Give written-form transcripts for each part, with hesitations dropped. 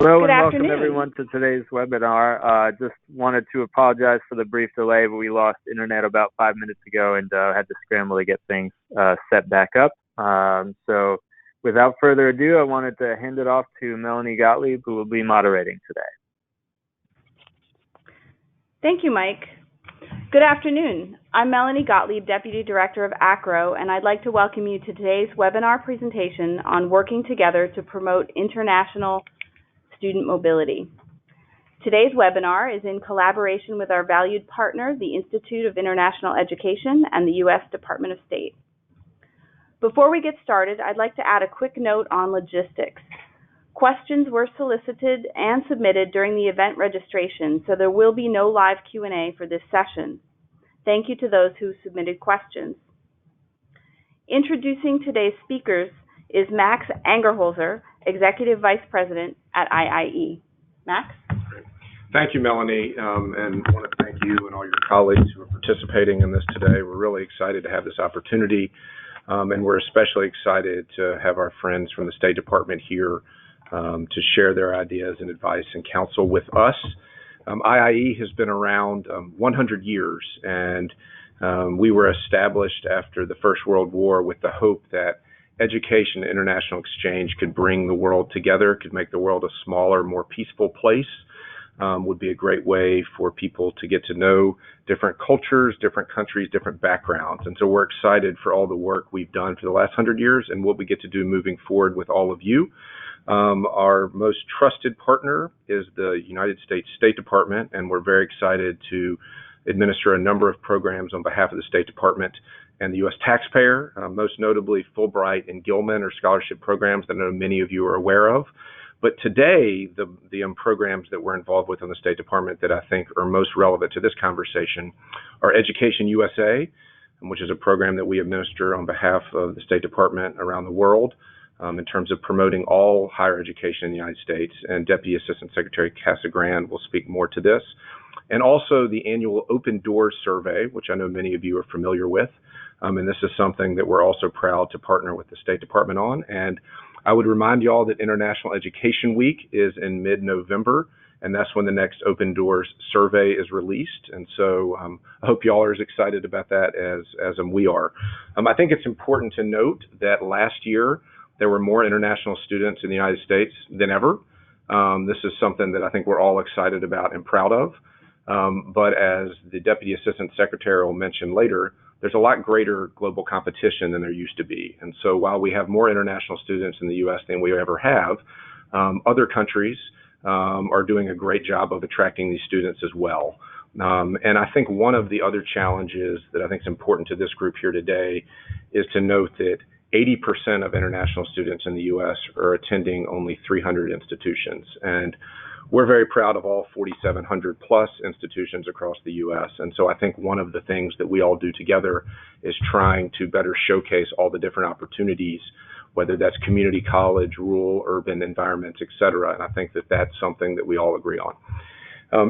Hello Good and welcome afternoon. everyone to today's webinar. Just wanted to apologize for the brief delay, but we lost internet about 5 minutes ago and had to scramble to get things set back up. So without further ado, I wanted to hand it off to Melanie Gottlieb, who will be moderating today. Thank you, Mike. Good afternoon. I'm Melanie Gottlieb, Deputy Director of ACRO, and I'd like to welcome you to today's webinar presentation on working together to promote international student mobility. Today's webinar is in collaboration with our valued partner, the Institute of International Education and the U.S. Department of State. Before we get started, I'd like to add a quick note on logistics. Questions were solicited and submitted during the event registration, so there will be no live Q&A for this session. Thank you to those who submitted questions. Introducing today's speakers is Max Angerholzer, Executive Vice President at IIE. Max? Thank you, Melanie, and I want to thank you and all your colleagues who are participating in this today. We're really excited to have this opportunity, and we're especially excited to have our friends from the State Department here to share their ideas and advice and counsel with us. IIE has been around 100 years, and we were established after the First World War with the hope that education and international exchange could bring the world together, could make the world a smaller, more peaceful place, would be a great way for people to get to know different cultures, different countries, different backgrounds. And so we're excited for all the work we've done for the last 100 years and what we get to do moving forward with all of you. Our most trusted partner is the United States State Department, and we're very excited to administer a number of programs on behalf of the State Department and the U.S. taxpayer, most notably Fulbright and Gilman are scholarship programs that I know many of you are aware of. But today, the programs that we're involved with in the State Department that I think are most relevant to this conversation are Education USA, which is a program that we administer on behalf of the State Department around the world in terms of promoting all higher education in the United States. And Deputy Assistant Secretary Casagrande will speak more to this. And also the annual Open Doors Survey, which I know many of you are familiar with. And this is something that we're also proud to partner with the State Department on. And I would remind you all that International Education Week is in mid-November, and that's when the next Open Doors Survey is released. And so I hope you all are as excited about that as we are. I think it's important to note that last year there were more international students in the United States than ever. This is something that I think we're all excited about and proud of. But as the Deputy Assistant Secretary will mention later, there's a lot greater global competition than there used to be. And so while we have more international students in the U.S. than we ever have, other countries are doing a great job of attracting these students as well. And I think one of the other challenges that I think is important to this group here today is to note that 80% of international students in the U.S. are attending only 300 institutions. And we're very proud of all 4,700 plus institutions across the U.S. And so I think one of the things that we all do together is trying to better showcase all the different opportunities, whether that's community college, rural, urban environments, et cetera. And I think that that's something that we all agree on.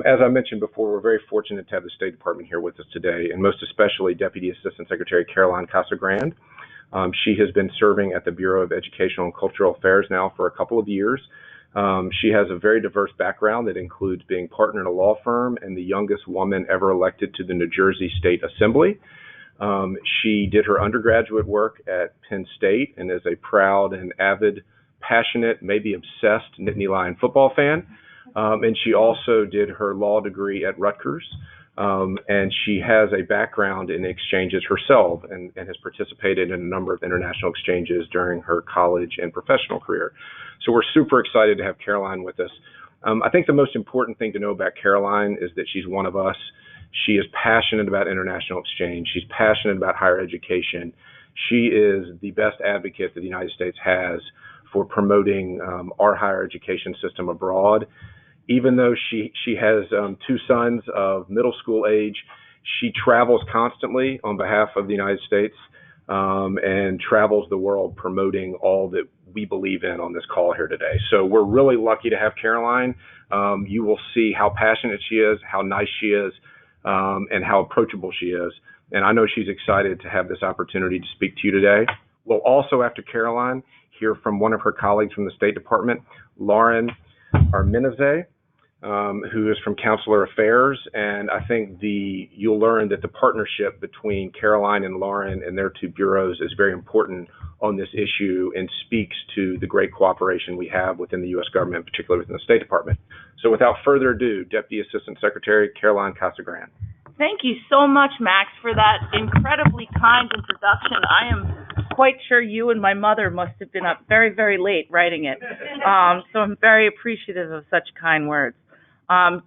As I mentioned before, we're very fortunate to have the State Department here with us today, and most especially Deputy Assistant Secretary Caroline Casagrande. She has been serving at the Bureau of Educational and Cultural Affairs now for a couple of years. She has a very diverse background that includes being partner in a law firm and the youngest woman ever elected to the New Jersey State Assembly. She did her undergraduate work at Penn State and is a proud and avid, passionate, maybe obsessed Nittany Lion football fan. And she also did her law degree at Rutgers. And she has a background in exchanges herself and has participated in a number of international exchanges during her college and professional career. So we're super excited to have Caroline with us. I think the most important thing to know about Caroline is that she's one of us. She is passionate about international exchange. She's passionate about higher education. She is the best advocate that the United States has for promoting our higher education system abroad. Even though she has two sons of middle school age, she travels constantly on behalf of the United States and travels the world promoting all that we believe in on this call here today. So we're really lucky to have Caroline. You will see how passionate she is, how nice she is, and how approachable she is. And I know she's excited to have this opportunity to speak to you today. We'll also, after Caroline, hear from one of her colleagues from the State Department, Lauren Armineze, who is from Consular Affairs, and I think you'll learn that the partnership between Caroline and Lauren and their two bureaus is very important on this issue and speaks to the great cooperation we have within the U.S. government, particularly within the State Department. So without further ado, Deputy Assistant Secretary Caroline Casagrande. Thank you so much, Max, for that incredibly kind introduction. I am quite sure you and my mother must have been up very, very late writing it. So I'm very appreciative of such kind words.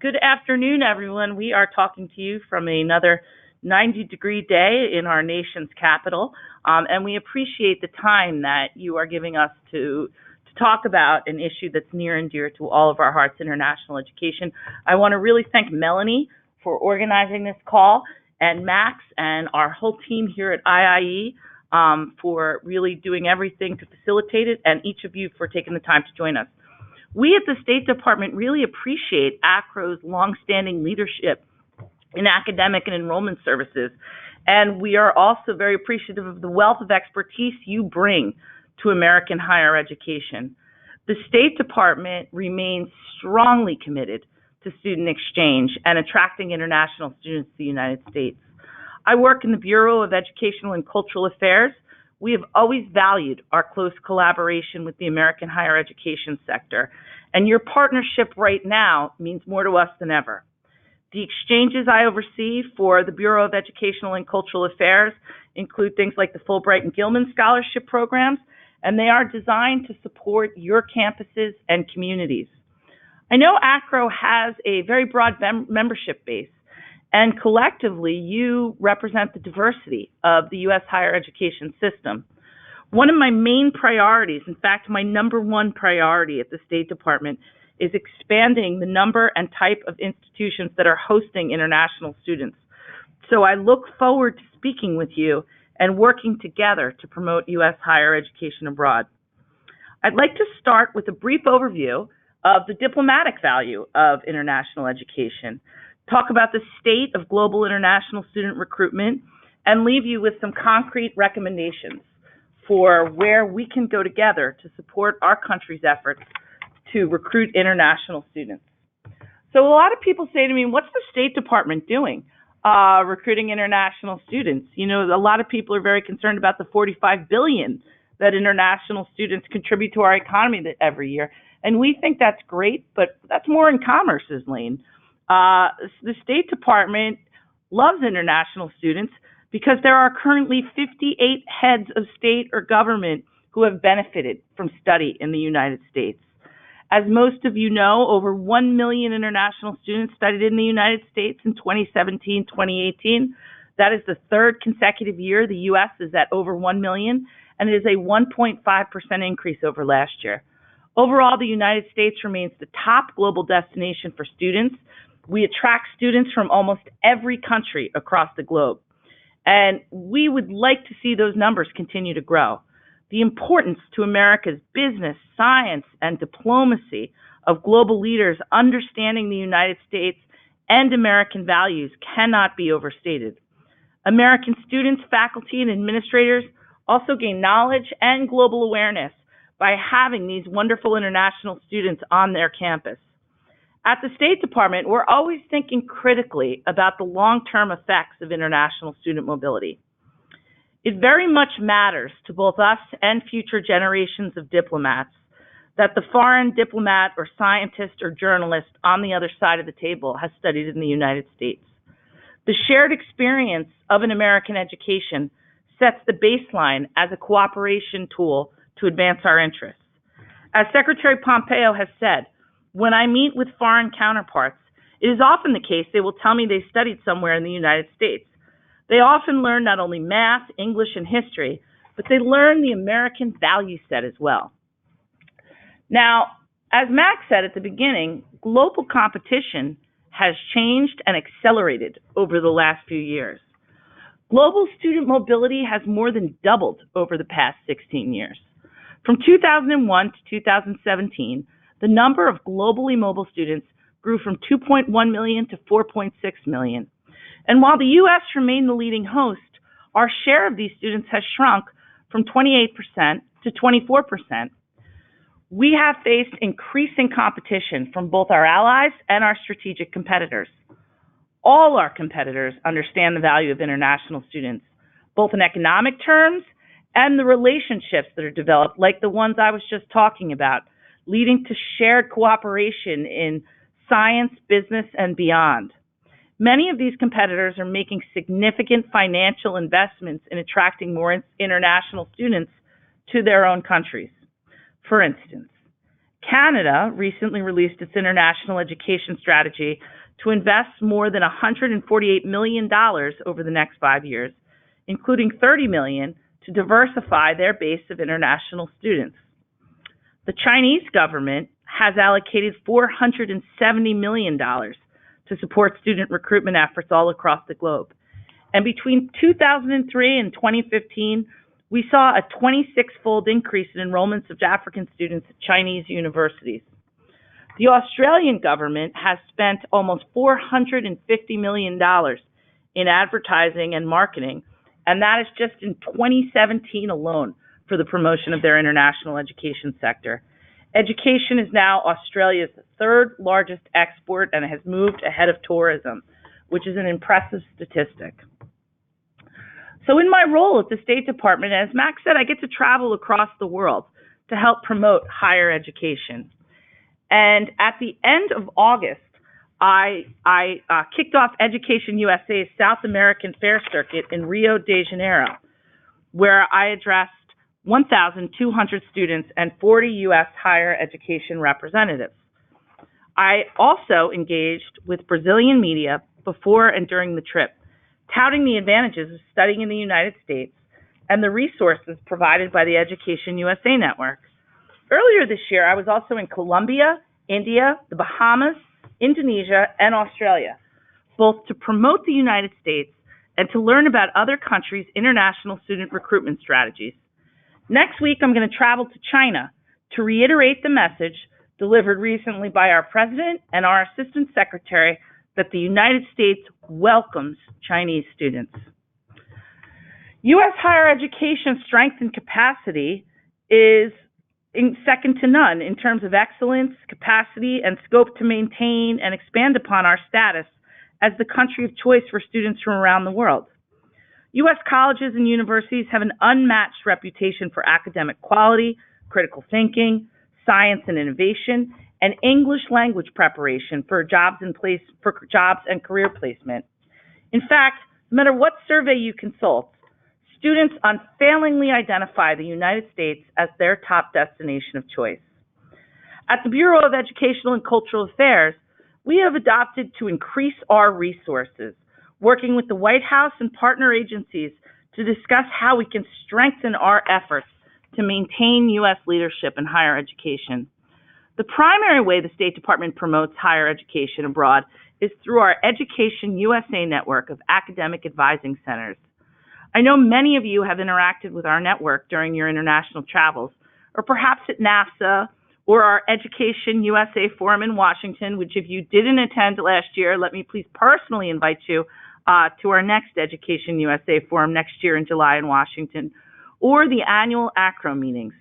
Good afternoon, everyone. We are talking to you from another 90-degree day in our nation's capital, and we appreciate the time that you are giving us to talk about an issue that's near and dear to all of our hearts, international education. I want to really thank Melanie for organizing this call, and Max and our whole team here at IIE for really doing everything to facilitate it, and each of you for taking the time to join us. We at the State Department really appreciate ACRO's longstanding leadership in academic and enrollment services, and we are also very appreciative of the wealth of expertise you bring to American higher education. The State Department remains strongly committed to student exchange and attracting international students to the United States. I work in the Bureau of Educational and Cultural Affairs. We have always valued our close collaboration with the American higher education sector, and your partnership right now means more to us than ever. The exchanges I oversee for the Bureau of Educational and Cultural Affairs include things like the Fulbright and Gilman scholarship programs, and they are designed to support your campuses and communities. I know ACRO has a very broad membership base, and collectively you represent the diversity of the U.S. higher education system. One of my main priorities, in fact, my number one priority at the State Department, is expanding the number and type of institutions that are hosting international students. So I look forward to speaking with you and working together to promote U.S. higher education abroad. I'd like to start with a brief overview of the diplomatic value of international education, talk about the state of global international student recruitment, and leave you with some concrete recommendations for where we can go together to support our country's efforts to recruit international students. So a lot of people say to me, what's the State Department doing recruiting international students? You know, a lot of people are very concerned about the $45 billion that international students contribute to our economy every year. And we think that's great, but that's more in Commerce's lane. The State Department loves international students because there are currently 58 heads of state or government who have benefited from study in the United States. As most of you know, over 1 million international students studied in the United States in 2017-2018. That is the third consecutive year the U.S. is at over 1 million, and it is a 1.5% increase over last year. Overall, the United States remains the top global destination for students. We attract students from almost every country across the globe, and we would like to see those numbers continue to grow. The importance to America's business, science, and diplomacy of global leaders understanding the United States and American values cannot be overstated. American students, faculty, and administrators also gain knowledge and global awareness by having these wonderful international students on their campus. At the State Department, we're always thinking critically about the long-term effects of international student mobility. It very much matters to both us and future generations of diplomats that the foreign diplomat or scientist or journalist on the other side of the table has studied in the United States. The shared experience of an American education sets the baseline as a cooperation tool to advance our interests. As Secretary Pompeo has said, when I meet with foreign counterparts, it is often the case they will tell me they studied somewhere in the United States. They often learn not only math, English, and history, but they learn the American value set as well. Now, as Max said at the beginning, global competition has changed and accelerated over the last few years. Global student mobility has more than doubled over the past 16 years. From 2001 to 2017, the number of globally mobile students grew from 2.1 million to 4.6 million. And while the U.S. remained the leading host, our share of these students has shrunk from 28% to 24%. We have faced increasing competition from both our allies and our strategic competitors. All our competitors understand the value of international students, both in economic terms and the relationships that are developed, like the ones I was just talking about, leading to shared cooperation in science, business, and beyond. Many of these competitors are making significant financial investments in attracting more international students to their own countries. For instance, Canada recently released its international education strategy to invest more than $148 million over the next 5 years, including $30 million to diversify their base of international students. The Chinese government has allocated $470 million to support student recruitment efforts all across the globe. And between 2003 and 2015, we saw a 26-fold increase in enrollments of African students at Chinese universities. The Australian government has spent almost $450 million in advertising and marketing, and that is just in 2017 alone for the promotion of their international education sector. Education is now Australia's third largest export and has moved ahead of tourism, which is an impressive statistic. So in my role at the State Department, as Max said, I get to travel across the world to help promote higher education. And at the end of August, I kicked off Education USA's South American Fair Circuit in Rio de Janeiro, where I addressed 1,200 students and 40 U.S. higher education representatives. I also engaged with Brazilian media before and during the trip, touting the advantages of studying in the United States and the resources provided by the Education USA Network. Earlier this year, I was also in Colombia, India, the Bahamas, Indonesia, and Australia, both to promote the United States and to learn about other countries' international student recruitment strategies. Next week, I'm going to travel to China to reiterate the message delivered recently by our president and our assistant secretary that the United States welcomes Chinese students. U.S. higher education strength and capacity is second to none in terms of excellence, capacity, and scope to maintain and expand upon our status as the country of choice for students from around the world. U.S. colleges and universities have an unmatched reputation for academic quality, critical thinking, science and innovation, and English language preparation for jobs and career placement. In fact, no matter what survey you consult, students unfailingly identify the United States as their top destination of choice. At the Bureau of Educational and Cultural Affairs, we have adopted to increase our resources, working with the White House and partner agencies to discuss how we can strengthen our efforts to maintain U.S. leadership in higher education. The primary way the State Department promotes higher education abroad is through our Education USA network of academic advising centers. I know many of you have interacted with our network during your international travels, or perhaps at NASA or our Education USA Forum in Washington, which if you didn't attend last year, let me please personally invite you to our next Education USA Forum next year in July in Washington, or the annual ACRO meetings.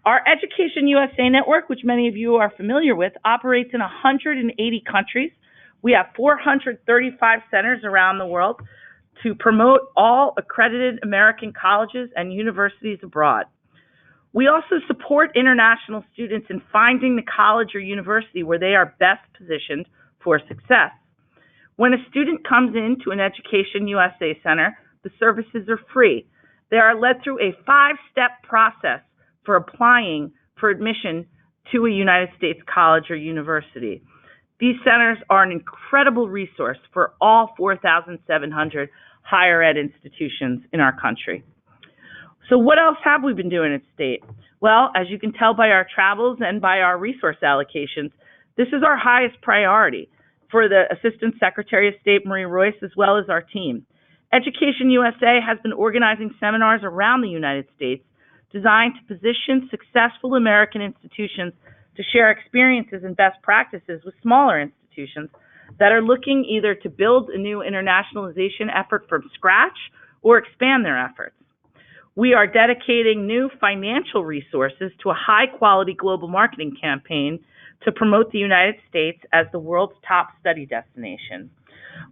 Our Education USA network, which many of you are familiar with, operates in 180 countries. We have 435 centers around the world to promote all accredited American colleges and universities abroad. We also support international students in finding the college or university where they are best positioned for success. When a student comes into an Education USA center, the services are free. They are led through a 5-step process for applying for admission to a United States college or university. These centers are an incredible resource for all 4,700 higher ed institutions in our country. So what else have we been doing at State? Well, as you can tell by our travels and by our resource allocations, this is our highest priority for the Assistant Secretary of State, Marie Royce, as well as our team. Education USA has been organizing seminars around the United States designed to position successful American institutions to share experiences and best practices with smaller institutions that are looking either to build a new internationalization effort from scratch or expand their efforts. We are dedicating new financial resources to a high-quality global marketing campaign to promote the United States as the world's top study destination.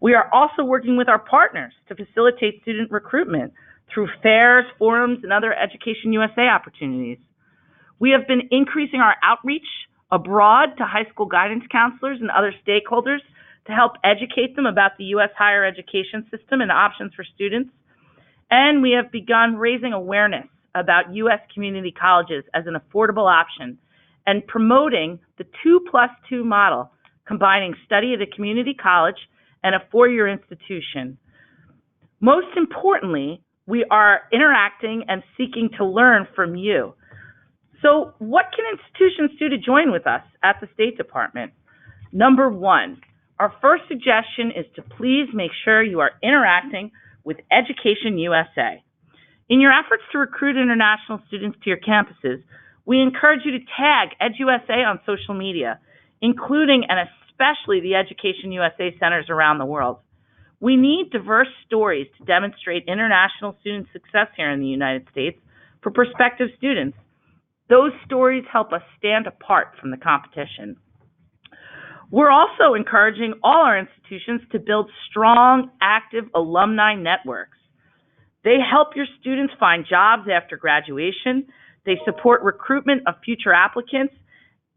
We are also working with our partners to facilitate student recruitment through fairs, forums, and other Education USA opportunities. We have been increasing our outreach abroad to high school guidance counselors and other stakeholders to help educate them about the U.S. higher education system and options for students. And we have begun raising awareness about U.S. community colleges as an affordable option and promoting the 2+2 model, combining study at a community college and a four-year institution. Most importantly, we are interacting and seeking to learn from you. So what can institutions do to join with us at the State Department? Number one, our first suggestion is to please make sure you are interacting with Education USA. In your efforts to recruit international students to your campuses, we encourage you to tag EdUSA on social media, including and especially the Education USA centers around the world. We need diverse stories to demonstrate international student success here in the United States for prospective students. Those stories help us stand apart from the competition. We're also encouraging all our institutions to build strong, active alumni networks. They help your students find jobs after graduation. They support recruitment of future applicants,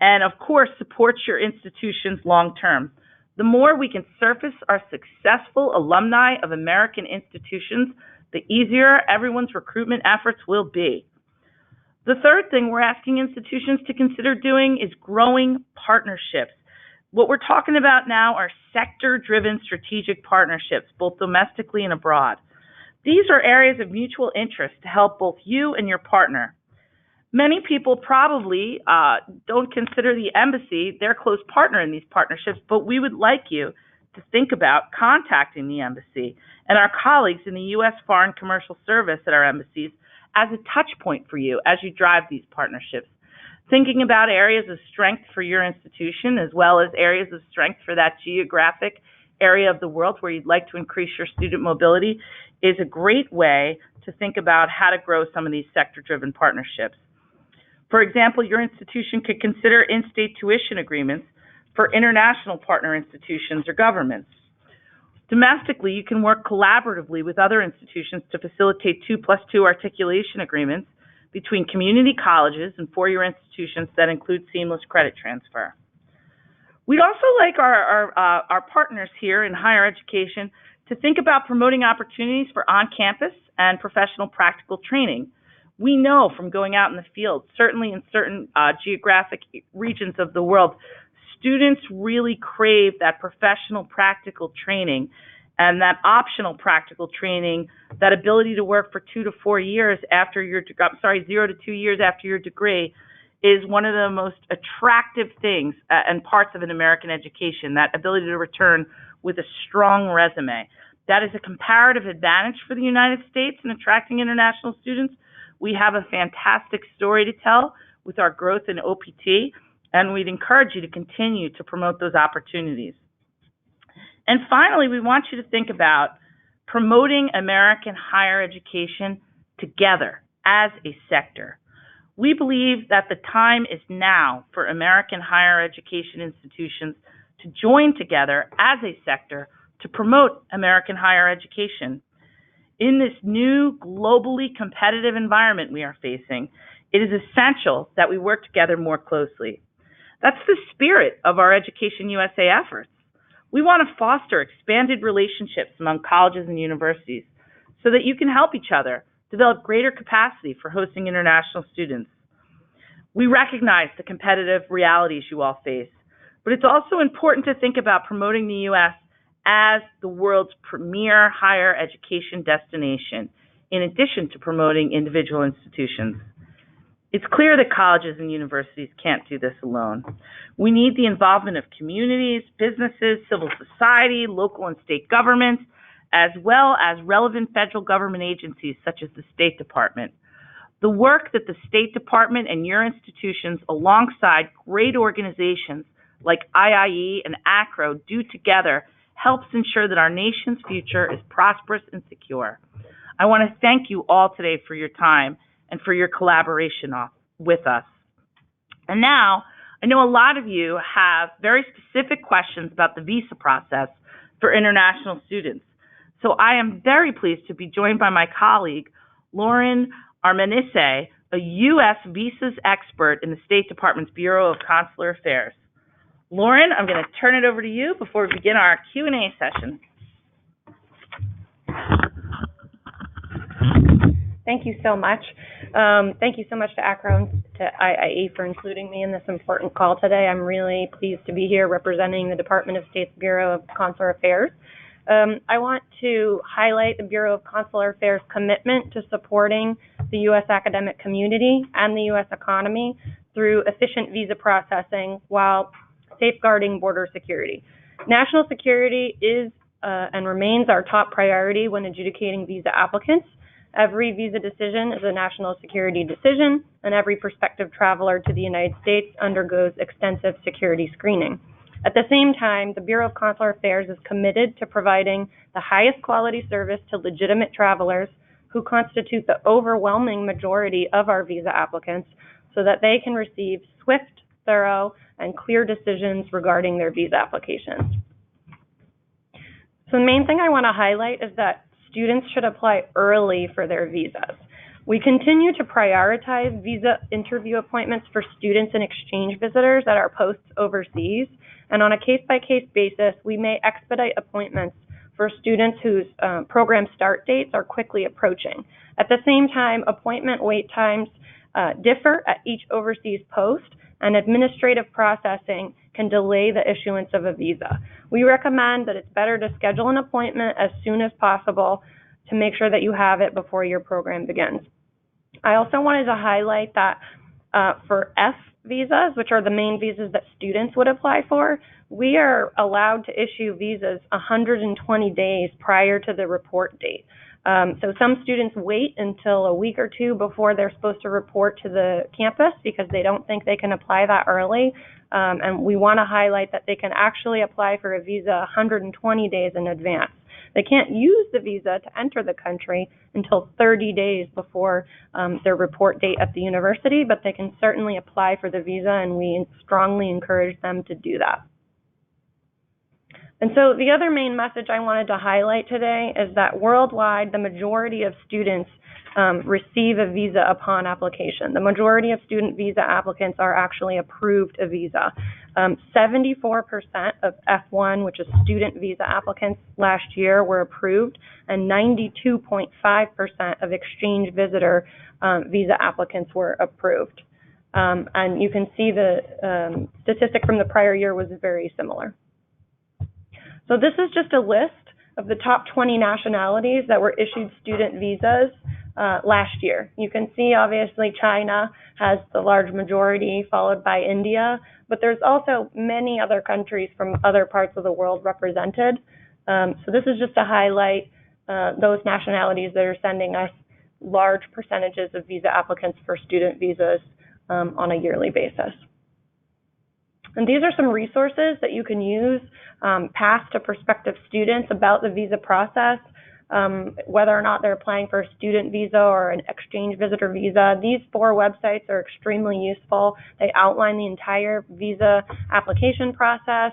and of course, support your institutions long term. The more we can surface our successful alumni of American institutions, the easier everyone's recruitment efforts will be. The third thing we're asking institutions to consider doing is growing partnerships. What we're talking about now are sector-driven strategic partnerships, both domestically and abroad. These are areas of mutual interest to help both you and your partner. Many people probably don't consider the embassy their close partner in these partnerships, but we would like you to think about contacting the embassy and our colleagues in the U.S. Foreign Commercial Service at our embassies as a touch point for you as you drive these partnerships. Thinking about areas of strength for your institution as well as areas of strength for that geographic area of the world where you'd like to increase your student mobility is a great way to think about how to grow some of these sector-driven partnerships. For example, your institution could consider in-state tuition agreements for international partner institutions or governments. Domestically, you can work collaboratively with other institutions to facilitate 2+2 articulation agreements between community colleges and four-year institutions that include seamless credit transfer. We'd also like our partners here in higher education to think about promoting opportunities for on-campus and professional practical training. We know from going out in the field, certainly in certain geographic regions of the world, students really crave that professional practical training and that optional practical training, that ability to work for 2 to 4 years after your, 0 to 2 years after your degree is one of the most attractive things and parts of an American education, that ability to return with a strong resume. That is a comparative advantage for the United States in attracting international students. We have a fantastic story to tell with our growth in OPT, and we'd encourage you to continue to promote those opportunities. And finally, we want you to think about promoting American higher education together as a sector. We believe that the time is now for American higher education institutions to join together as a sector to promote American higher education. In this new globally competitive environment we are facing, it is essential that we work together more closely. That's the spirit of our Education USA efforts. We want to foster expanded relationships among colleges and universities so that you can help each other develop greater capacity for hosting international students. We recognize the competitive realities you all face, but it's also important to think about promoting the U.S. as the world's premier higher education destination, in addition to promoting individual institutions. It's clear that colleges and universities can't do this alone. We need the involvement of communities, businesses, civil society, local and state governments, as well as relevant federal government agencies such as the State Department. The work that the State Department and your institutions, alongside great organizations like IIE and ACRO, do together helps ensure that our nation's future is prosperous and secure. I want to thank you all today for your time and for your collaboration with us. And now, I know a lot of you have very specific questions about the visa process for international students. So I am very pleased to be joined by my colleague, Lauren Armenisse, a U.S. visas expert in the State Department's Bureau of Consular Affairs. Lauren, I'm going to turn it over to you before we begin our Q&A session. Thank you so much. Thank you so much to ACRO and to IIE for including me in this important call today. I'm really pleased to be here representing the Department of State's Bureau of Consular Affairs. I want to highlight the Bureau of Consular Affairs' commitment to supporting the U.S. academic community and the U.S. economy through efficient visa processing while safeguarding border security. National security is and remains our top priority when adjudicating visa applicants. Every visa decision is a national security decision, and every prospective traveler to the United States undergoes extensive security screening. At the same time, the Bureau of Consular Affairs is committed to providing the highest quality service to legitimate travelers who constitute the overwhelming majority of our visa applicants so that they can receive swift, thorough, and clear decisions regarding their visa applications. So the main thing I want to highlight is that students should apply early for their visas. We continue to prioritize visa interview appointments for students and exchange visitors at our posts overseas, and on a case-by-case basis, we may expedite appointments for students whose program start dates are quickly approaching. At the same time, appointment wait times differ at each overseas post, and administrative processing can delay the issuance of a visa. We recommend that it's better to schedule an appointment as soon as possible to make sure that you have it before your program begins. I also wanted to highlight that for F visas, which are the main visas that students would apply for, we are allowed to issue visas 120 days prior to the report date. So some students wait until a week or two before they're supposed to report to the campus because they don't think they can apply that early. And we want to highlight that they can actually apply for a visa 120 days in advance. They can't use the visa to enter the country until 30 days before their report date at the university, but they can certainly apply for the visa, and we strongly encourage them to do that. And so the other main message I wanted to highlight today is that worldwide, the majority of students receive a visa upon application. The majority of student visa applicants are actually approved a visa. 74% of F1, which is student visa applicants last year, were approved, and 92.5% of exchange visitor visa applicants were approved. And you can see the statistic from the prior year was very similar. So this is just a list of the top 20 nationalities that were issued student visas last year. You can see, obviously, China has the large majority, followed by India, but there's also many other countries from other parts of the world represented. So this is just to highlight those nationalities that are sending us large percentages of visa applicants for student visas on a yearly basis. And these are some resources that you can use, past to prospective students about the visa process, whether or not they're applying for a student visa or an exchange visitor visa. These 4 websites are extremely useful. They outline the entire visa application process.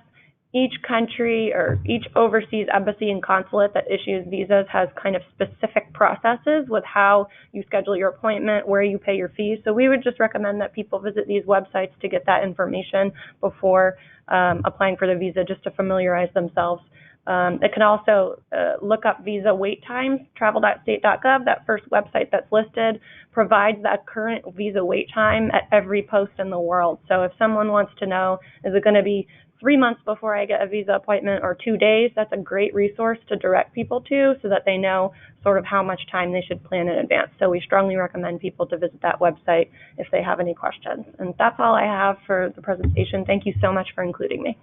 Each country or each overseas embassy and consulate that issues visas has kind of specific processes with how you schedule your appointment, where you pay your fees. So we would just recommend that people visit these websites to get that information before applying for the visa, just to familiarize themselves. They can also look up visa wait times. Travel.state.gov, that first website that's listed, provides that current visa wait time at every post in the world. So if someone wants to know, is it going to be 3 months before I get a visa appointment or 2 days, that's a great resource to direct people to so that they know sort of how much time they should plan in advance. So we strongly recommend people to visit that website if they have any questions. And that's all I have for the presentation. Thank you so much for including me.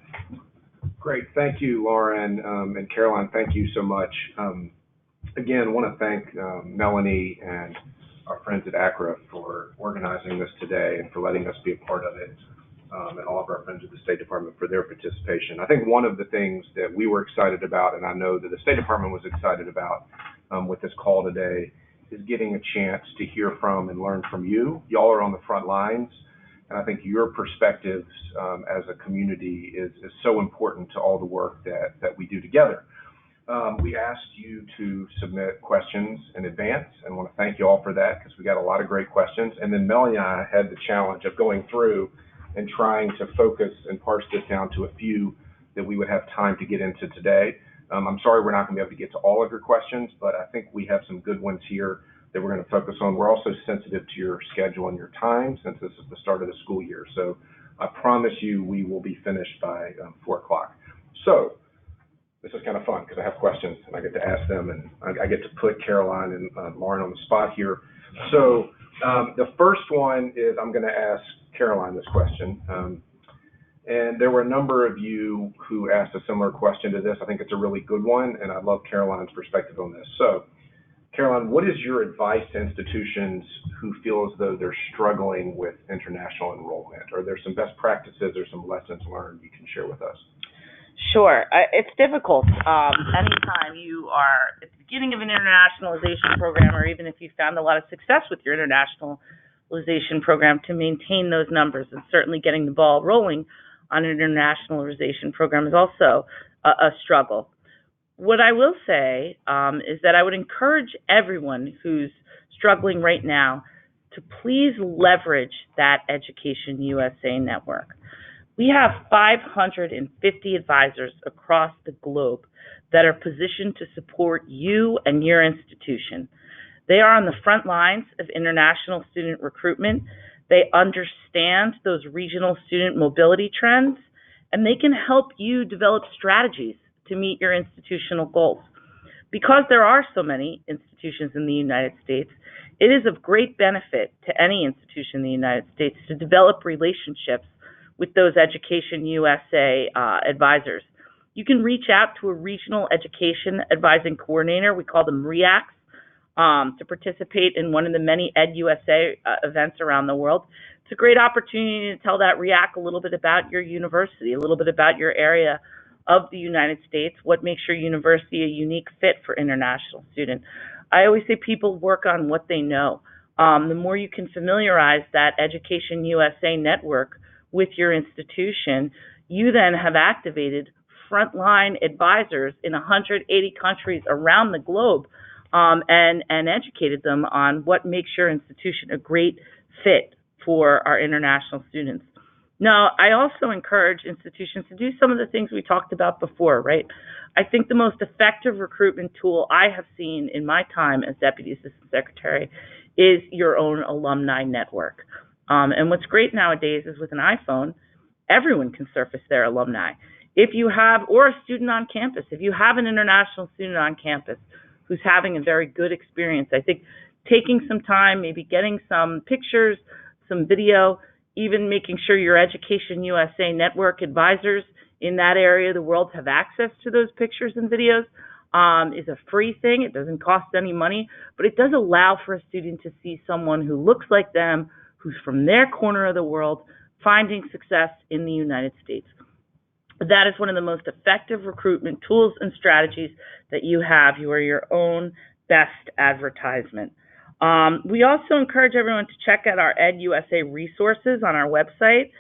Great. Thank you, Lauren, and Caroline, thank you so much. Again, I want to thank Melanie and our friends at ACRA for organizing this today and for letting us be a part of it. and all of our friends at the State Department for their participation. I think one of the things that we were excited about, and I know that the State Department was excited about with this call today, is getting a chance to hear from and learn from you. Y'all are on the front lines, and I think your perspectives as a community is so important to all the work that we do together. We asked you to submit questions in advance, and I want to thank you all for that because we got a lot of great questions. And then Melanie and I had the challenge of going through and trying to focus and parse this down to a few that we would have time to get into today. I'm sorry we're not going to be able to get to all of your questions, but I think we have some good ones here that we're going to focus on. We're also sensitive to your schedule and your time since this is the start of the school year. So I promise you we will be finished by 4 o'clock. So this is kind of fun because I have questions and I get to ask them, and I get to put Caroline and Lauren on the spot here. So the first one is I'm going to ask Caroline this question. And there were a number of you who asked a similar question to this. I think it's a really good one, and I'd love Caroline's perspective on this. So, Caroline, what is your advice to institutions who feel as though they're struggling with international enrollment? Are there some best practices or some lessons learned you can share with us? Sure. It's difficult. Anytime you are at the beginning of an internationalization program, or even if you found a lot of success with your internationalization program, to maintain those numbers, and certainly getting the ball rolling on an internationalization program is also a struggle. What I will say is that I would encourage everyone who's struggling right now to please leverage that Education USA network. We have 550 advisors across the globe that are positioned to support you and your institution. They are on the front lines of international student recruitment. They understand those regional student mobility trends, and they can help you develop strategies to meet your institutional goals. Because there are so many institutions in the United States, it is of great benefit to any institution in the United States to develop relationships with those Education USA advisors. You can reach out to a regional education advising coordinator, we call them REACs, to participate in one of the many EdUSA events around the world. It's a great opportunity to tell that REAC a little bit about your university, a little bit about your area of the United States, what makes your university a unique fit for international students. I always say people work on what they know. The more you can familiarize that Education USA network with your institution, you then have activated frontline advisors in 180 countries around the globe, and educated them on what makes your institution a great fit for our international students. Now, I also encourage institutions to do some of the things we talked about before, right? I think the most effective recruitment tool I have seen in my time as Deputy Assistant Secretary is your own alumni network. And what's great nowadays is with an iPhone, everyone can surface their alumni. If you have, or a student on campus, if you have an international student on campus who's having a very good experience, I think taking some time, maybe getting some pictures, some video, even making sure your Education USA network advisors in that area of the world have access to those pictures and videos is a free thing. It doesn't cost any money, but it does allow for a student to see someone who looks like them, who's from their corner of the world, finding success in the United States. That is one of the most effective recruitment tools and strategies that you have. You are your own best advertisement. We also encourage everyone to check out our EdUSA resources on our website,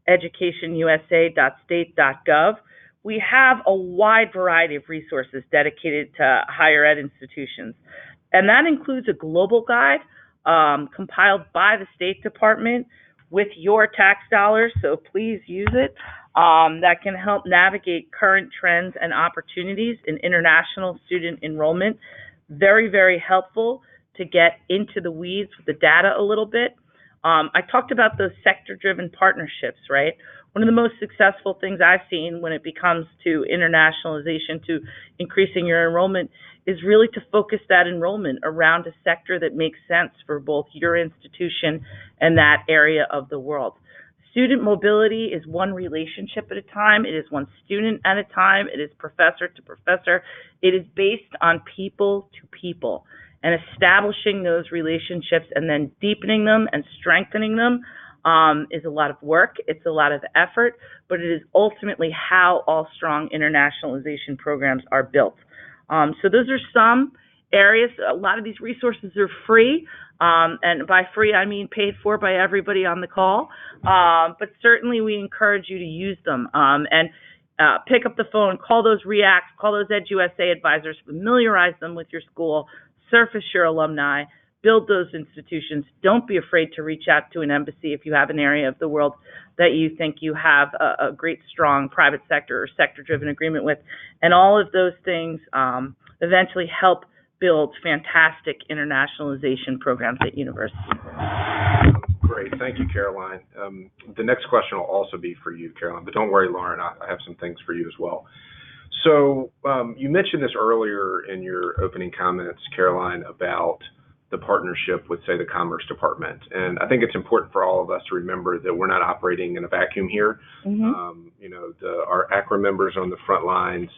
educationusa.state.gov. We have a wide variety of resources dedicated to higher ed institutions, and that includes a global guide compiled by the State Department with your tax dollars, so please use it. That can help navigate current trends and opportunities in international student enrollment. Very, very helpful to get into the weeds with the data a little bit. I talked about those sector-driven partnerships, right? One of the most successful things I've seen when it comes to internationalization, to increasing your enrollment, is really to focus that enrollment around a sector that makes sense for both your institution and that area of the world. Student mobility is one relationship at a time. It is one student at a time. It is professor to professor. It is based on people to people. And establishing those relationships and then deepening them and strengthening them is a lot of work, it's a lot of effort, but it is ultimately how all strong internationalization programs are built. So those are some areas. A lot of these resources are free, and by free I mean paid for by everybody on the call, but certainly we encourage you to use them, and pick up the phone, call those REACTs, call those EdUSA advisors, familiarize them with your school, surface your alumni, build those institutions. Don't be afraid to reach out to an embassy if you have an area of the world that you think you have a great, strong private sector or sector-driven agreement with. And all of those things eventually help build fantastic internationalization programs at universities. Great. Thank you, Caroline. The next question will also be for you, Caroline, but don't worry, Lauren, I have some things for you as well. So you mentioned this earlier in your opening comments, Caroline, about the partnership with, say, the Commerce Department. And I think it's important for all of us to remember that we're not operating in a vacuum here. Mm-hmm. Our ACRA members are on the front lines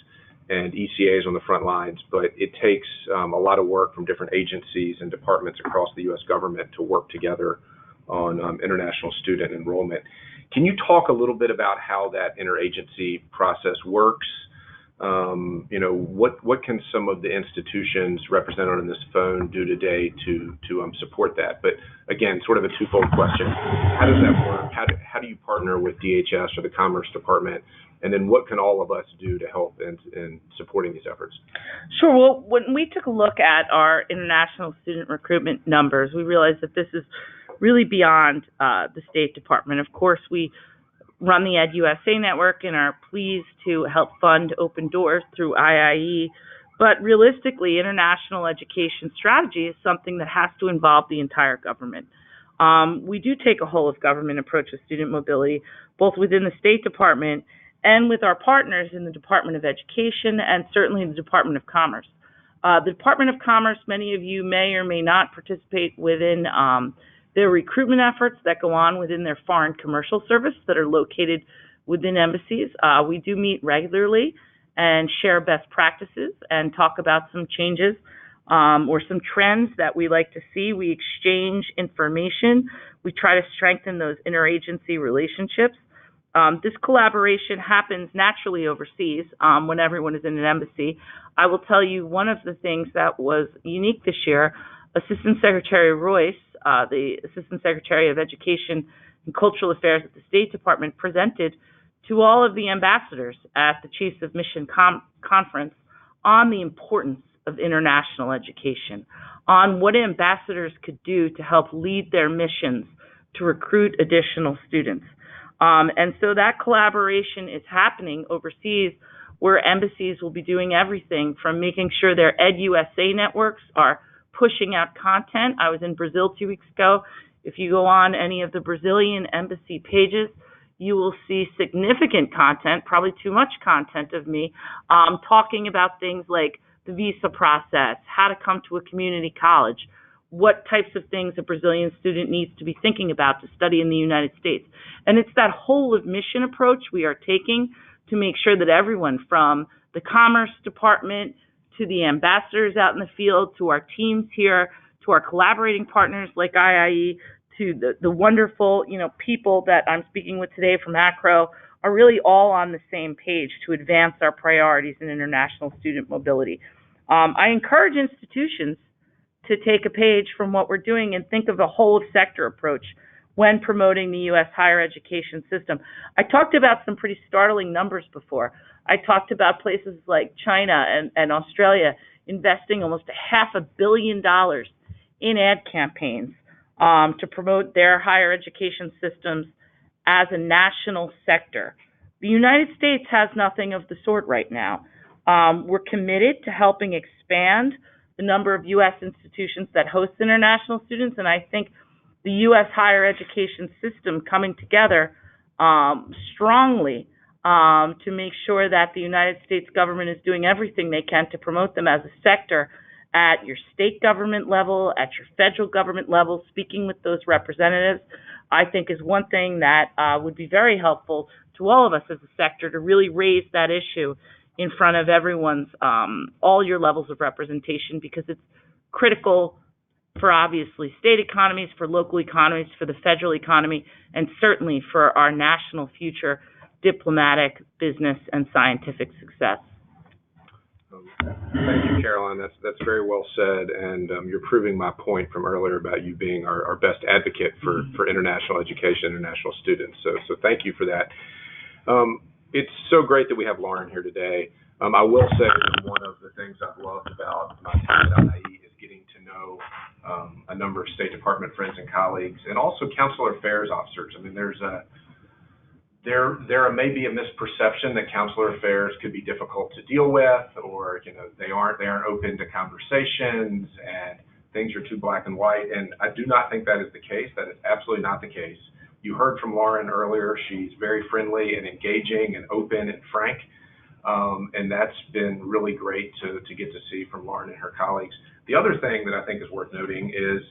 and ECAs on the front lines, but it takes a lot of work from different agencies and departments across the U.S. government to work together on international student enrollment. Can you talk a little bit about how that interagency process works? What can some of the institutions represented on this phone do today to support that? But again, sort of a twofold question. How does that work? How do you partner with DHS or the Commerce Department? And then what can all of us do to help in supporting these efforts? Sure. Well, when we took a look at our international student recruitment numbers, we realized that this is really beyond the State Department. Of course, we run the EdUSA network and are pleased to help fund Open Doors through IIE. But realistically, international education strategy is something that has to involve the entire government. We do take a whole of government approach to student mobility, both within the State Department and with our partners in the Department of Education and certainly the Department of Commerce. The Department of Commerce, many of you may or may not participate within their recruitment efforts that go on within their foreign commercial service that are located within embassies. We do meet regularly and share best practices and talk about some changes or some trends that we like to see. We exchange information. We try to strengthen those interagency relationships. This collaboration happens naturally overseas when everyone is in an embassy. I will tell you one of the things that was unique this year, Assistant Secretary Royce, the Assistant Secretary of Education and Cultural Affairs at the State Department, presented to all of the ambassadors at the Chiefs of Mission Conference on the importance of international education, on what ambassadors could do to help lead their missions to recruit additional students. And so that collaboration is happening overseas, where embassies will be doing everything from making sure their EdUSA networks are pushing out content. I was in Brazil 2 weeks ago. If you go on any of the Brazilian embassy pages, you will see significant content, probably too much content of me, talking about things like the visa process, how to come to a community college, what types of things a Brazilian student needs to be thinking about to study in the United States. And it's that whole of mission approach we are taking to make sure that everyone from the Commerce Department to the ambassadors out in the field, to our teams here, to our collaborating partners like IIE, to the wonderful people that I'm speaking with today from ACRO, are really all on the same page to advance our priorities in international student mobility. I encourage institutions to take a page from what we're doing and think of a whole of sector approach when promoting the U.S. higher education system. I talked about some pretty startling numbers before. I talked about places like China and Australia investing almost $500 million in ad campaigns to promote their higher education systems as a national sector. The United States has nothing of the sort right now. We're committed to helping expand the number of U.S. institutions that host international students, and I think the U.S. higher education system coming together strongly to make sure that the United States government is doing everything they can to promote them as a sector at your state government level, at your federal government level, speaking with those representatives, I think is one thing that would be very helpful to all of us as a sector to really raise that issue in front of everyone's, all your levels of representation, because it's critical for obviously state economies, for local economies, for the federal economy, and certainly for our national future diplomatic, business, and scientific success. Thank you, Caroline. That's very well said, and you're proving my point from earlier about you being our best advocate for international education, international students. So thank you for that. It's so great that we have Lauren here today. I will say that one of the things I've loved about my time at IE is getting to know a number of State Department friends and colleagues, and also consular affairs officers. I mean, there may be a misperception that consular affairs could be difficult to deal with, or they aren't open to conversations and things are too black and white. And I do not think that is the case. That is absolutely not the case. You heard from Lauren earlier. She's very friendly and engaging and open and frank, and that's been really great to get to see from Lauren and her colleagues. The other thing that I think is worth noting is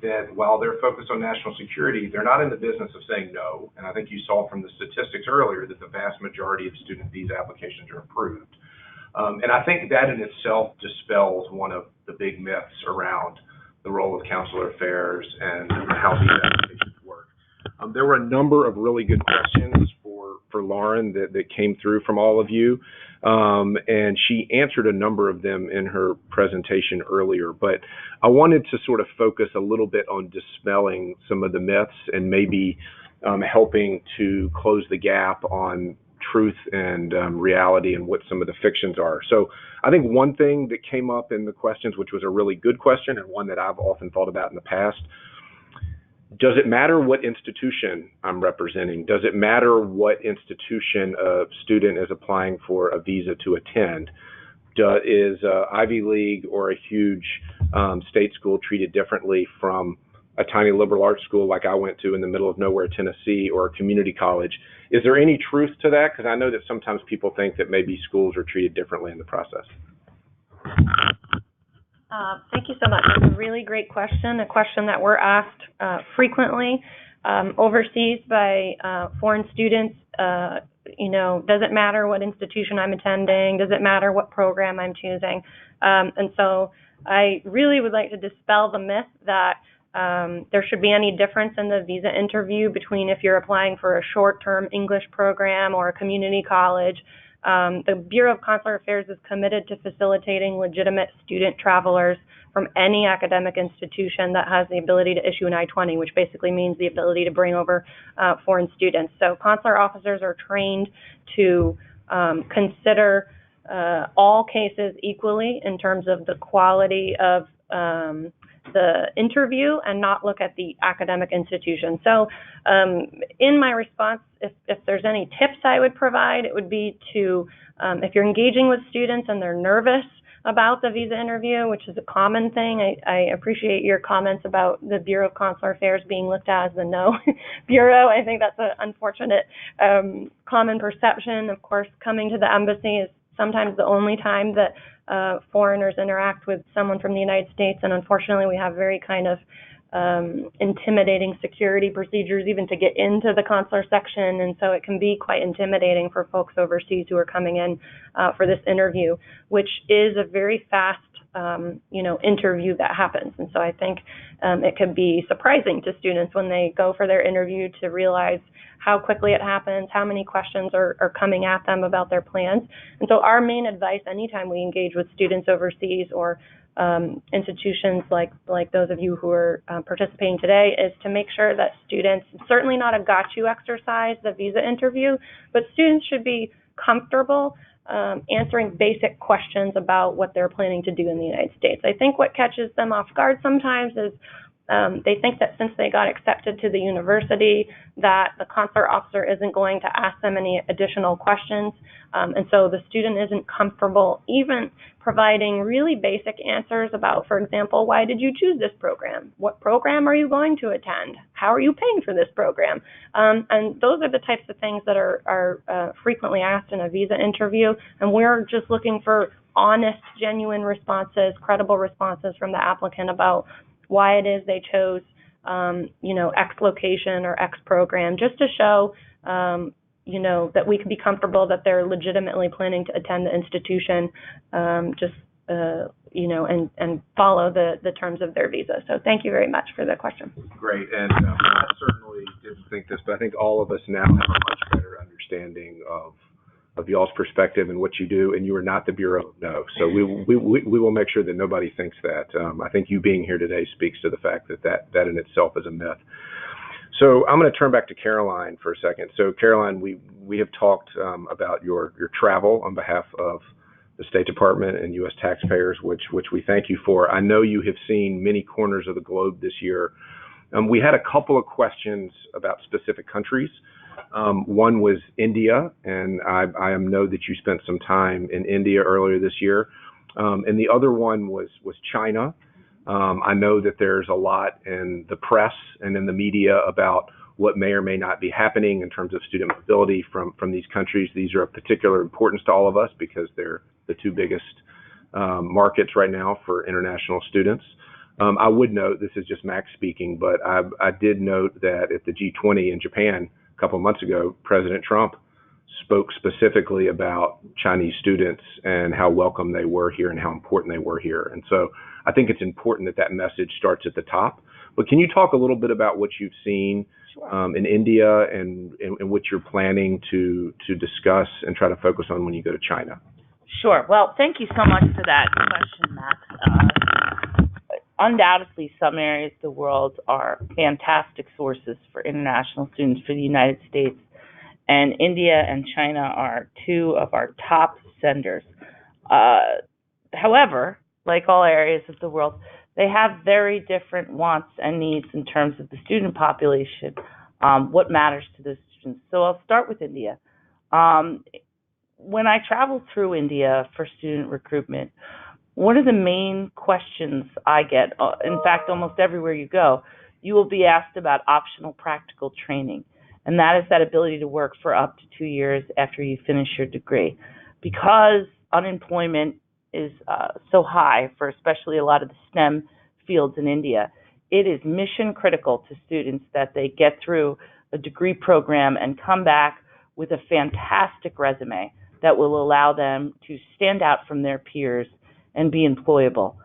that while they're focused on national security, they're not in the business of saying no. And I think you saw from the statistics earlier that the vast majority of student visa applications are approved. And I think that in itself dispels one of the big myths around the role of consular affairs and how visa applications work. There were a number of really good questions for Lauren that came through from all of you. And she answered a number of them in her presentation earlier, but I wanted to sort of focus a little bit on dispelling some of the myths and maybe helping to close the gap on truth and reality and what some of the fictions are. So I think one thing that came up in the questions, which was a really good question and one that I've often thought about in the past: does it matter what institution I'm representing? Does it matter what institution a student is applying for a visa to attend? Is Ivy League or a huge state school treated differently from a tiny liberal arts school like I went to in the middle of nowhere, Tennessee, or a community college? Is there any truth to that? Because I know that sometimes people think that maybe schools are treated differently in the process. Thank you so much. It's a really great question, a question that we're asked frequently overseas by foreign students. Does it matter what institution I'm attending? Does it matter what program I'm choosing? And so I really would like to dispel the myth that there should be any difference in the visa interview between if you're applying for a short-term English program or a community college. The Bureau of Consular Affairs is committed to facilitating legitimate student travelers from any academic institution that has the ability to issue an I-20, which basically means the ability to bring over foreign students. So consular officers are trained to consider all cases equally in terms of the quality of the interview and not look at the academic institution. So in my response, if there's any tips I would provide, it would be to, if you're engaging with students and they're nervous about the visa interview, which is a common thing. I appreciate your comments about the Bureau of Consular Affairs being looked at as the no bureau. I think that's an unfortunate common perception. Of course, coming to the embassy is sometimes the only time that foreigners interact with someone from the United States, and unfortunately we have very kind of intimidating security procedures even to get into the consular section, and so it can be quite intimidating for folks overseas who are coming in for this interview, which is a very fast interview that happens. And so I think it could be surprising to students when they go for their interview to realize how quickly it happens, how many questions are coming at them about their plans. And so our main advice anytime we engage with students overseas or institutions like those of you who are participating today is to make sure that students, certainly not a got you exercise, the visa interview, but students should be comfortable answering basic questions about what they're planning to do in the United States. I think what catches them off guard sometimes is they think that since they got accepted to the university that the consular officer isn't going to ask them any additional questions, and so the student isn't comfortable even providing really basic answers about, for example, why did you choose this program? What program are you going to attend? How are you paying for this program? And those are the types of things that are frequently asked in a visa interview, and we're just looking for honest, genuine responses, credible responses from the applicant about why it is they chose, X location or X program, just to show, that we can be comfortable that they're legitimately planning to attend the institution, just and follow the terms of their visa. So thank you very much for the question. Great, and I certainly didn't think this, but I think all of us now have a much better understanding of y'all's perspective and what you do, and you are not the Bureau of No. So we will make sure that nobody thinks that. I think you being here today speaks to the fact that in itself is a myth. So I'm going to turn back to Caroline for a second. So Caroline, we have talked about your travel on behalf of the State Department and U.S. taxpayers, which we thank you for. I know you have seen many corners of the globe this year. We had a couple of questions about specific countries. One was India, and I know that you spent some time in India earlier this year. And the other one was China. I know that there's a lot in the press and in the media about what may or may not be happening in terms of student mobility from these countries. These are of particular importance to all of us because they're the two biggest markets right now for international students. I would note, this is just Max speaking, but I did note that at the G20 in Japan a couple of months ago, President Trump spoke specifically about Chinese students and how welcome they were here and how important they were here. And so I think it's important that message starts at the top. But can you talk a little bit about what you've seen in India and what you're planning to discuss and try to focus on when you go to China? Sure. Well, thank you so much for that question, Max. Undoubtedly, some areas of the world are fantastic sources for international students for the United States, and India and China are two of our top senders. However, like all areas of the world, they have very different wants and needs in terms of the student population, what matters to those students. So I'll start with India. When I travel through India for student recruitment, one of the main questions I get, in fact, almost everywhere you go, you will be asked about optional practical training. And that is that ability to work for up to 2 years after you finish your degree. Because unemployment is so high for especially a lot of the STEM fields in India, it is mission critical to students that they get through a degree program and come back with a fantastic resume that will allow them to stand out from their peers and be employable.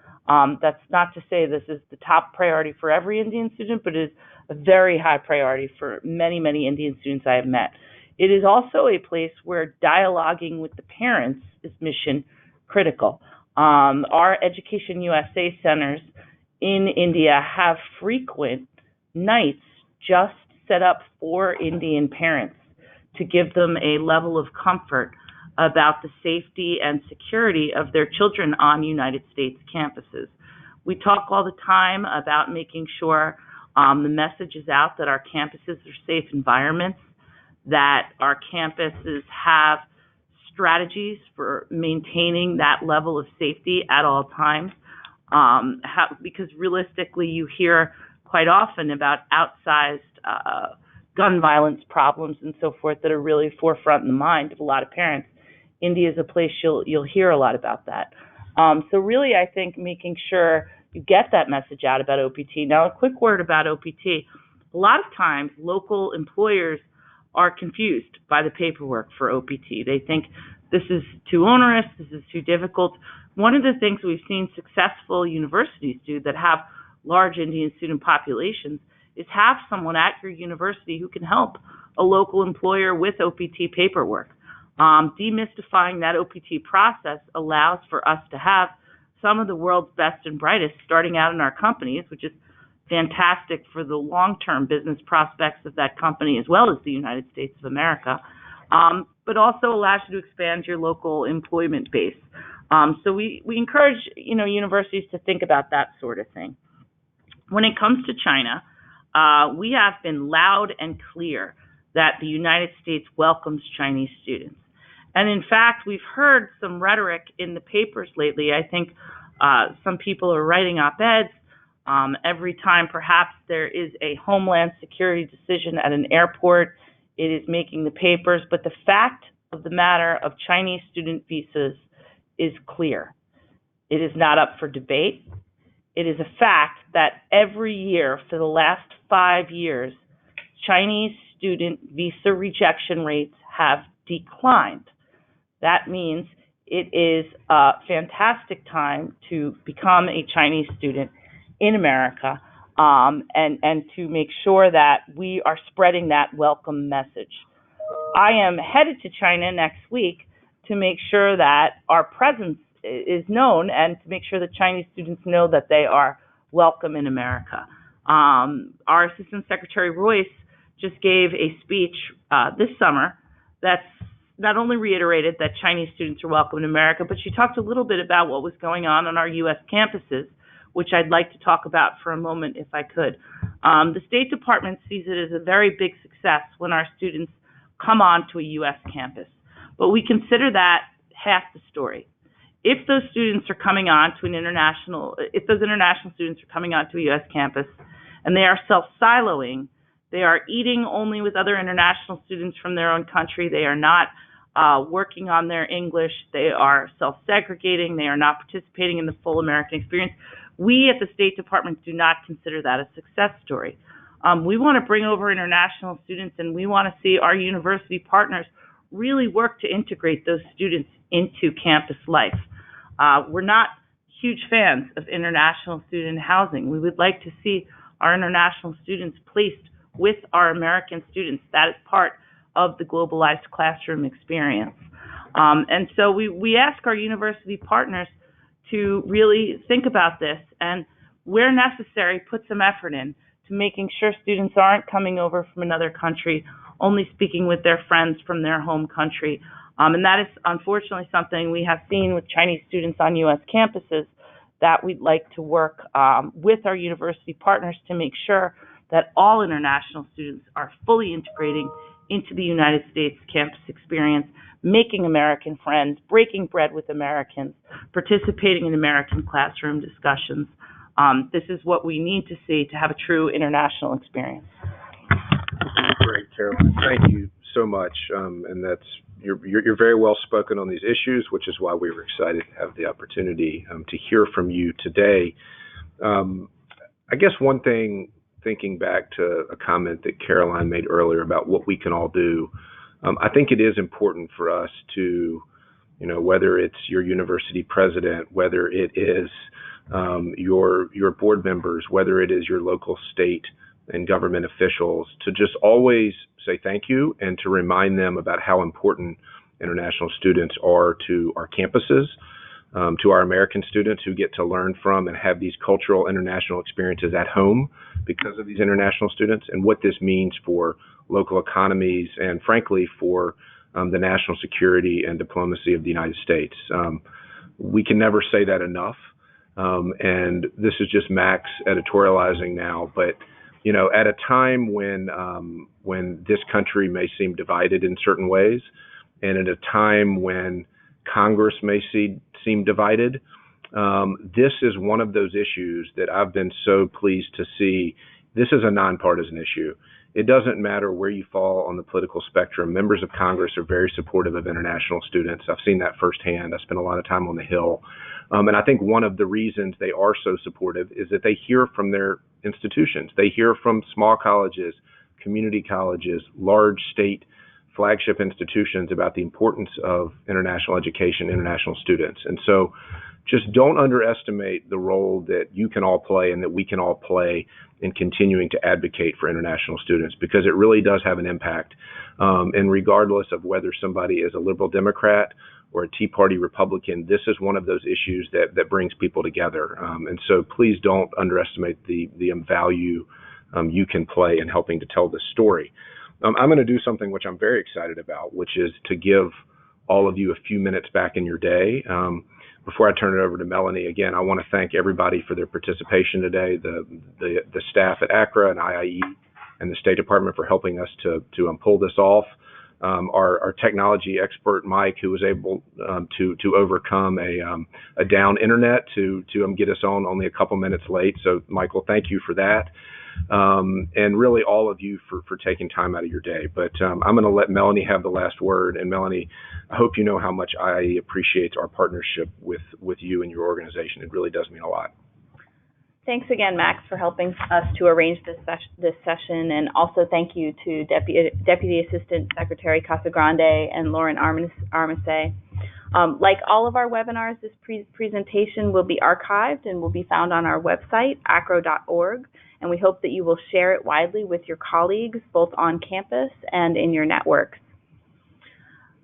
That's not to say this is the top priority for every Indian student, but it is a very high priority for many, many Indian students I have met. It is also a place where dialoguing with the parents is mission critical. Our Education USA centers in India have frequent nights just set up for Indian parents to give them a level of comfort about the safety and security of their children on United States campuses. We talk all the time about making sure the message is out that our campuses are safe environments, that our campuses have strategies for maintaining that level of safety at all times, because realistically you hear quite often about outsized gun violence problems and so forth that are really forefront in the mind of a lot of parents. India is a place you'll hear a lot about that. So really, I think making sure you get that message out about OPT. Now, a quick word about OPT. A lot of times, local employers are confused by the paperwork for OPT. They think this is too onerous, this is too difficult. One of the things we've seen successful universities do that have large Indian student populations is have someone at your university who can help a local employer with OPT paperwork. Demystifying that OPT process allows for us to have some of the world's best and brightest starting out in our companies, which is fantastic for the long-term business prospects of that company as well as the United States of America, but also allows you to expand your local employment base. So we encourage universities to think about that sort of thing. When it comes to China, we have been loud and clear that the United States welcomes Chinese students. And in fact, we've heard some rhetoric in the papers lately. I think some people are writing op-eds every time perhaps there is a Homeland Security decision at an airport. It is making the papers. But the fact of the matter of Chinese student visas is clear. It is not up for debate. It is a fact that every year for the last 5 years, Chinese student visa rejection rates have declined. That means it is a fantastic time to become a Chinese student in America, and to make sure that we are spreading that welcome message. I am headed to China next week to make sure that our presence is known and to make sure that Chinese students know that they are welcome in America. Our Assistant Secretary Royce just gave a speech this summer that's not only reiterated that Chinese students are welcome in America, but she talked a little bit about what was going on our U.S. campuses, which I'd like to talk about for a moment if I could. The State Department sees it as a very big success when our students come on to a U.S. campus, but we consider that half the story. If those students are coming on to if those international students are coming on to a U.S. campus and they are self-siloing, they are eating only with other international students from their own country, they are not working on their English, they are self-segregating, they are not participating in the full American experience, we at the State Department do not consider that a success story. We want to bring over international students, and we want to see our university partners really work to integrate those students into campus life. We're not huge fans of international student housing. We would like to see our international students placed with our American students. That is part of the globalized classroom experience. And so we ask our university partners to really think about this and, where necessary, put some effort in to making sure students aren't coming over from another country, only speaking with their friends from their home country. And that is unfortunately something we have seen with Chinese students on U.S. campuses that we'd like to work with our university partners to make sure that all international students are fully integrating into the United States campus experience, making American friends, breaking bread with Americans, participating in American classroom discussions. This is what we need to see to have a true international experience. Great, Caroline. Thank you so much. And you're very well spoken on these issues, which is why we were excited to have the opportunity to hear from you today. I guess one thing, thinking back to a comment that Caroline made earlier about what we can all do, I think it is important for us to, whether it's your university president, whether it is your board members, whether it is your local state and government officials, to just always say thank you and to remind them about how important international students are to our campuses, to our American students who get to learn from and have these cultural international experiences at home because of these international students, and what this means for local economies and, frankly, for the national security and diplomacy of the United States. We can never say that enough. And this is just Max editorializing now, but at a time when this country may seem divided in certain ways, and at a time when Congress may seem divided, this is one of those issues that I've been so pleased to see. This is a nonpartisan issue. It doesn't matter where you fall on the political spectrum. Members of Congress are very supportive of international students. I've seen that firsthand. I spent a lot of time on the Hill. And I think one of the reasons they are so supportive is that they hear from their institutions. They hear from small colleges, community colleges, large state flagship institutions about the importance of international education, international students. And so just don't underestimate the role that you can all play and that we can all play in continuing to advocate for international students, because it really does have an impact. And regardless of whether somebody is a liberal Democrat or a Tea Party Republican, this is one of those issues that brings people together. And so please don't underestimate the value you can play in helping to tell this story. I'm going to do something which I'm very excited about, which is to give all of you a few minutes back in your day. Before I turn it over to Melanie, again, I want to thank everybody for their participation today, the staff at ACRA and IIE and the State Department for helping us to pull this off. Our technology expert, Mike, who was able to overcome a down internet to get us on only a couple minutes late. So, Michael, thank you for that. And really all of you for taking time out of your day. But I'm going to let Melanie have the last word. And Melanie, I hope you know how much IIE appreciates our partnership with you and your organization. It really does mean a lot. Thanks again, Max, for helping us to arrange this session, and also thank you to Deputy Assistant Secretary Casagrande and Lauren Armise. Like all of our webinars, this presentation will be archived and will be found on our website, acro.org, and we hope that you will share it widely with your colleagues, both on campus and in your networks.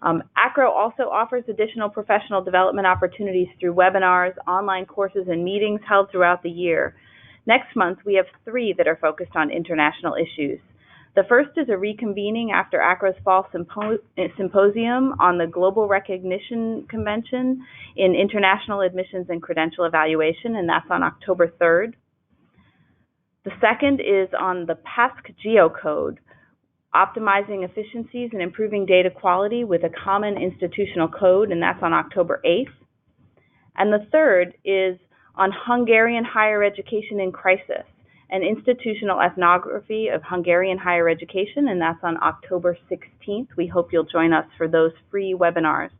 ACRO also offers additional professional development opportunities through webinars, online courses, and meetings held throughout the year. Next month, we have 3 that are focused on international issues. The first is a reconvening after ACRO's Fall Symposium on the Global Recognition Convention in International Admissions and Credential Evaluation, and that's on October 3rd. The second is on the PASC geocode, optimizing efficiencies and improving data quality with a common institutional code, and that's on October 8th. And the third is on Hungarian higher education in crisis, an institutional ethnography of Hungarian higher education, and that's on October 16th. We hope you'll join us for those free webinars.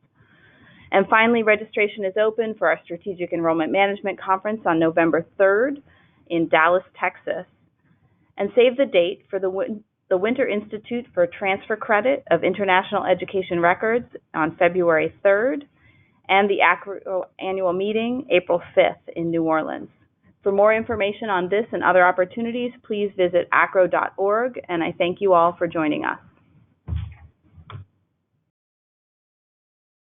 And finally, registration is open for our Strategic Enrollment Management Conference on November 3rd in Dallas, Texas. And save the date for the Winter Institute for Transfer Credit of International Education Records on February 3rd, and the ACRO annual meeting April 5th in New Orleans. For more information on this and other opportunities, please visit acro.org, and I thank you all for joining us.